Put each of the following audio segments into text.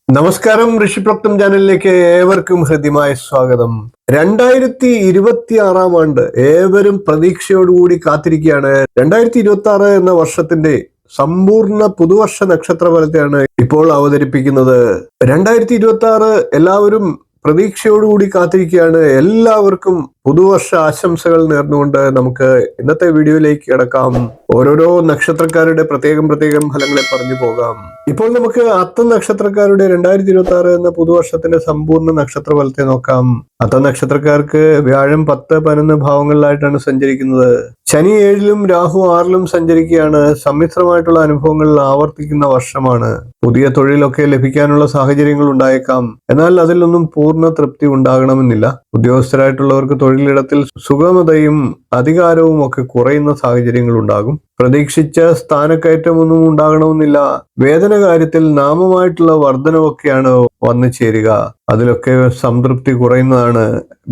നമസ്കാരം, ഋഷിപ്രോക്തം ചാനലിലേക്ക് ഏവർക്കും ഹൃദ്യമായ സ്വാഗതം. 2026 ആണ്ട് ഏവരും പ്രതീക്ഷയോടുകൂടി കാത്തിരിക്കുകയാണ്. 2026 എന്ന വർഷത്തിന്റെ സമ്പൂർണ്ണ പുതുവർഷ നക്ഷത്രഫലത്തെയാണ് ഇപ്പോൾ അവതരിപ്പിക്കുന്നത്. 2026 എല്ലാവരും പ്രതീക്ഷയോടുകൂടി കാത്തിരിക്കുകയാണ്. എല്ലാവർക്കും പുതുവർഷ ആശംസകൾ നേർന്നുകൊണ്ട് നമുക്ക് ഇന്നത്തെ വീഡിയോയിലേക്ക് കിടക്കാം. ഓരോരോ നക്ഷത്രക്കാരുടെ പ്രത്യേകം ഫലങ്ങളെ പറഞ്ഞു പോകാം. ഇപ്പോൾ നമുക്ക് അത്തം നക്ഷത്രക്കാരുടെ 2026 എന്ന പുതുവർഷത്തിന്റെ സമ്പൂർണ്ണ നക്ഷത്രഫലത്തെ നോക്കാം. അത്തം നക്ഷത്രക്കാർക്ക് വ്യാഴം 10, 11 ഭാവങ്ങളിലായിട്ടാണ് സഞ്ചരിക്കുന്നത്. ശനി 7ലും രാഹു 6ലും സഞ്ചരിക്കുകയാണ്. സമ്മിശ്രമായിട്ടുള്ള അനുഭവങ്ങൾ ആവർത്തിക്കുന്ന വർഷമാണ്. പുതിയ തൊഴിലൊക്കെ ലഭിക്കാനുള്ള സാഹചര്യങ്ങൾ ഉണ്ടായേക്കാം. എന്നാൽ അതിലൊന്നും പൂർണ്ണ തൃപ്തി ഉണ്ടാകണമെന്നില്ല. ഉദ്യോഗസ്ഥരായിട്ടുള്ളവർക്ക് തൊഴിലിടത്തിൽ സുഗമതയും അധികാരവും ഒക്കെ കുറയുന്ന സാഹചര്യങ്ങൾ ഉണ്ടാകും. പ്രതീക്ഷിച്ച സ്ഥാനക്കയറ്റമൊന്നും ഉണ്ടാകണമെന്നില്ല. വേതന കാര്യത്തിൽ നാമമായിട്ടുള്ള വർധനവൊക്കെയാണ് വന്നു ചേരുക. അതിലൊക്കെ സംതൃപ്തി കുറയുന്നതാണ്.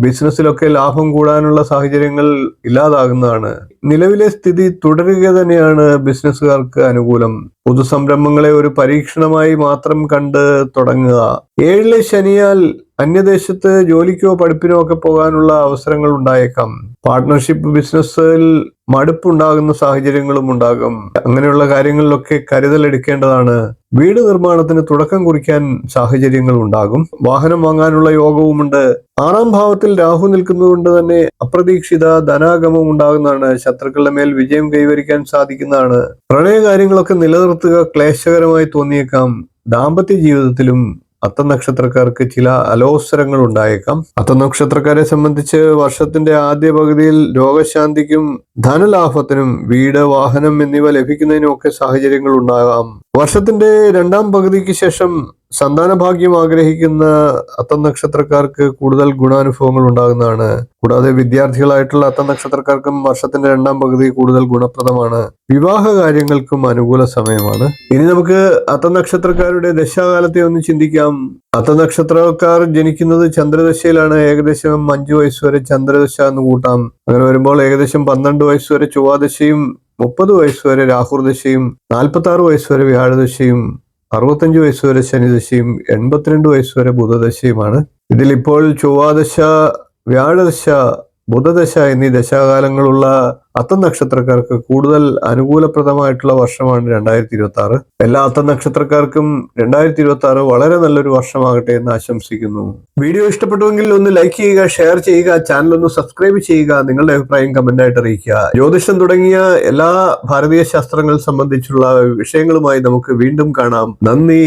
ബിസിനസ്സിലൊക്കെ ലാഭം കൂടാനുള്ള സാഹചര്യങ്ങൾ ഇല്ലാതാകുന്നതാണ്. നിലവിലെ സ്ഥിതി തുടരുക തന്നെയാണ് ബിസിനസ്സുകാർക്ക് അനുകൂലം. പുതുസംരംഭങ്ങളെ ഒരു പരീക്ഷണമായി മാത്രം കണ്ട് തുടങ്ങുക. 7ലെ ശനിയാൽ അന്യദേശത്ത് ജോലിക്കോ പഠിപ്പിനോ ഒക്കെ പോകാനുള്ള അവസരങ്ങൾ ഉണ്ടായേക്കാം. പാർട്ട്ണർഷിപ്പ് ബിസിനസ്സിൽ മടുപ്പുണ്ടാകുന്ന സാഹചര്യങ്ങളും ഉണ്ടാകും. അങ്ങനെയുള്ള കാര്യങ്ങളിലൊക്കെ കരുതൽ എടുക്കേണ്ടതാണ്. വീട് നിർമ്മാണത്തിന് തുടക്കം കുറിക്കാൻ സാഹചര്യങ്ങൾ ഉണ്ടാകും. വാഹനം വാങ്ങാനുള്ള യോഗവുമുണ്ട്. 6ാം ഭാവത്തിൽ രാഹു നിൽക്കുന്നതുകൊണ്ട് തന്നെ അപ്രതീക്ഷിത ധനാഗമം ഉണ്ടാകുന്നതാണ്. ശത്രുക്കളുടെ മേൽ വിജയം കൈവരിക്കാൻ സാധിക്കുന്നതാണ്. പ്രണയകാര്യങ്ങളൊക്കെ നിലനിർത്തുക ക്ലേശകരമായി തോന്നിയേക്കാം. ദാമ്പത്യ ജീവിതത്തിലും അത്തം നക്ഷത്രക്കാർക്ക് ചില അലോസരങ്ങൾ ഉണ്ടായേക്കാം. അത്തം നക്ഷത്രക്കാരെ സംബന്ധിച്ച് വർഷത്തിന്റെ ആദ്യ പകുതിയിൽ രോഗശാന്തിക്കും ധനലാഭത്തിനും വീട്, വാഹനം എന്നിവ ലഭിക്കുന്നതിനും ഒക്കെ സാഹചര്യങ്ങൾ ഉണ്ടാകാം. വർഷത്തിന്റെ 2ാം പകുതിക്ക് ശേഷം സന്താന ഭാഗ്യം ആഗ്രഹിക്കുന്ന അത്തം നക്ഷത്രക്കാർക്ക് കൂടുതൽ ഗുണാനുഭവങ്ങൾ ഉണ്ടാകുന്നതാണ്. കൂടാതെ വിദ്യാർത്ഥികളായിട്ടുള്ള അത്തം നക്ഷത്രക്കാർക്കും വർഷത്തിന്റെ 2ാം പകുതി കൂടുതൽ ഗുണപ്രദമാണ്. വിവാഹ കാര്യങ്ങൾക്കും അനുകൂല സമയമാണ്. ഇനി നമുക്ക് അത്തം നക്ഷത്രക്കാരുടെ ദശാകാലത്തെ ഒന്ന് ചിന്തിക്കാം. അത്തം നക്ഷത്രക്കാർ ജനിക്കുന്നത് ചന്ദ്രദശയിലാണ്. ഏകദേശം 5 വയസ്സ് വരെ ചന്ദ്രദശ എന്ന് കൂട്ടാം. അങ്ങനെ വരുമ്പോൾ ഏകദേശം 12 വയസ്സ് വരെ ചൊവ്വാദശയും, 30 വയസ്സ് വരെ രാഹുർദശയും, 46 വയസ്സ് വരെ വ്യാഴദശയും, 65 വയസ്സ് വരെ ശനിദശയും, 82 വയസ്സ് വരെ ബുധദശയുമാണ്. ഇതിലിപ്പോൾ ചൊവ്വാദശ, വ്യാഴദശ, ബുധദശ എന്നീ ദശാകാലങ്ങളുള്ള അത്തം നക്ഷത്രക്കാർക്ക് കൂടുതൽ അനുകൂലപ്രദമായിട്ടുള്ള വർഷമാണ് 2026. എല്ലാ അത്തം നക്ഷത്രക്കാർക്കും 2026 വളരെ നല്ലൊരു വർഷമാകട്ടെ എന്ന് ആശംസിക്കുന്നു. വീഡിയോ ഇഷ്ടപ്പെട്ടുവെങ്കിൽ ഒന്ന് ലൈക്ക് ചെയ്യുക, ഷെയർ ചെയ്യുക, ചാനൽ ഒന്ന് സബ്സ്ക്രൈബ് ചെയ്യുക, നിങ്ങളുടെ അഭിപ്രായം കമന്റായിട്ട് അറിയിക്കുക. ജ്യോതിഷം തുടങ്ങിയ എല്ലാ ഭാരതീയ ശാസ്ത്രങ്ങൾ സംബന്ധിച്ചുള്ള വിഷയങ്ങളുമായി നമുക്ക് വീണ്ടും കാണാം. നന്ദി.